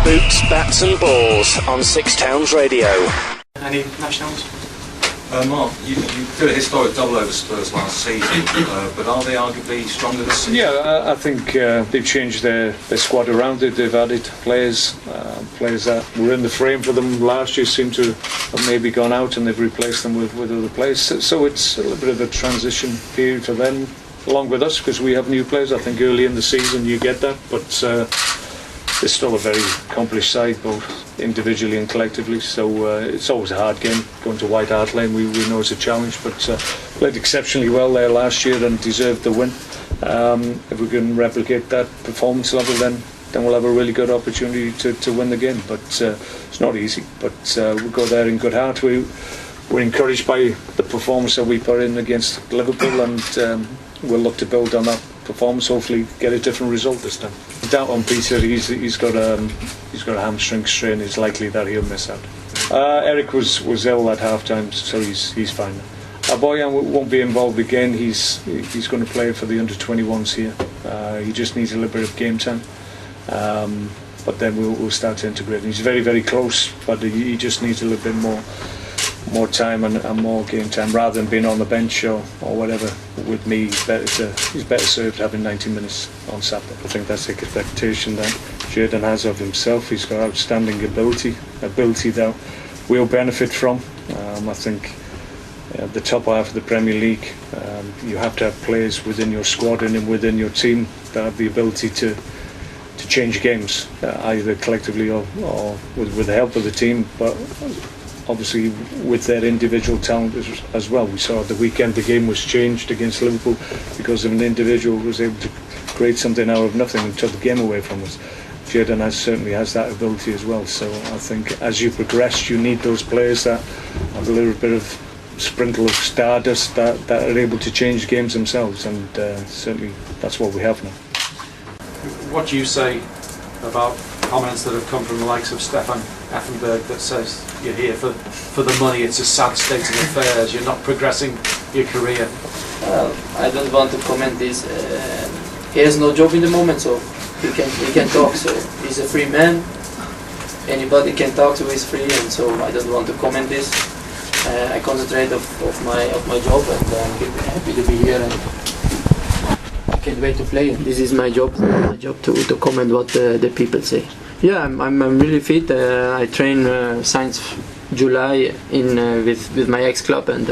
Boots, Bats and Balls on Six Towns Radio. Any nationals? Mark, you did a historic double over Spurs last season, but are they arguably stronger this season? Yeah, I think they've changed their squad around it. They've added players that were in the frame for them last year seem to have maybe gone out, and they've replaced them with other players. So it's a little bit of a transition period for them, along with us, because we have new players. I think early in the season you get that, but it's still a very accomplished side, both individually and collectively, so it's always a hard game going to White Hart Lane. We know it's a challenge, but played exceptionally well there last year and deserved the win. If we can replicate that performance level, then we'll have a really good opportunity to win the game, but it's not easy, but we'll go there in good heart. We're encouraged by the performance that we put in against Liverpool, and we'll look to build on that performance, hopefully get a different result this time. Doubt on Peter, he's got a hamstring strain. It's likely that he'll miss out. Eric was ill at half time, so he's fine. Boyan won't be involved again. He's going to play for the under-21s here. He just needs a little bit of game time, but then we'll start to integrate. He's very, very close, but he just needs a little bit more time and more game time, rather than being on the bench or whatever. With me, he's better served having 90 minutes on Saturday. I think that's the expectation that Xherdan has of himself. He's got outstanding ability that we'll benefit from. I think at the top half of the Premier League, you have to have players within your squad and within your team that have the ability to change games, either collectively or with the help of the team, but obviously with their individual talent as well. We saw at the weekend the game was changed against Liverpool because of an individual who was able to create something out of nothing and took the game away from us. Xherdan certainly has that ability as well, so I think as you progress you need those players that have a little bit of sprinkle of stardust that are able to change games themselves, and certainly that's what we have now. What do you say about comments that have come from the likes of Stefan Effenberg that says you're here for the money, it's a sad state of affairs, you're not progressing your career? I don't want to comment this. He has no job in the moment, so he can talk, so he's a free man. Anybody can talk, so he's free, and so I don't want to comment this. I concentrate of my job, and I'm happy to be here, and I can't wait to play. This is my job to comment what the people say. Yeah, I'm really fit. I train since July with my ex-club, and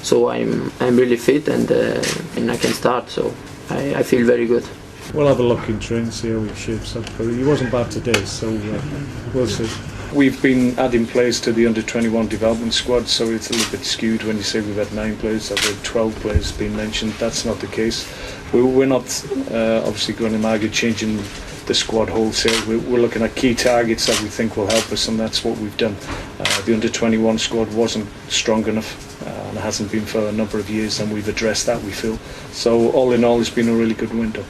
so I'm really fit, and I can start. So I feel very good. We'll have a look in training, see how he shapes up. But he wasn't bad today, so we'll see. We've been adding players to the under-21 development squad, so it's a little bit skewed when you say we've had 9 players. I've had 12 players being mentioned. That's not the case. We're not obviously going to argue changing the squad wholesale. We're looking at key targets that we think will help us, and that's what we've done. The under-21 squad wasn't strong enough, and it hasn't been for a number of years, and we've addressed that, we feel. So all in all, it's been a really good window.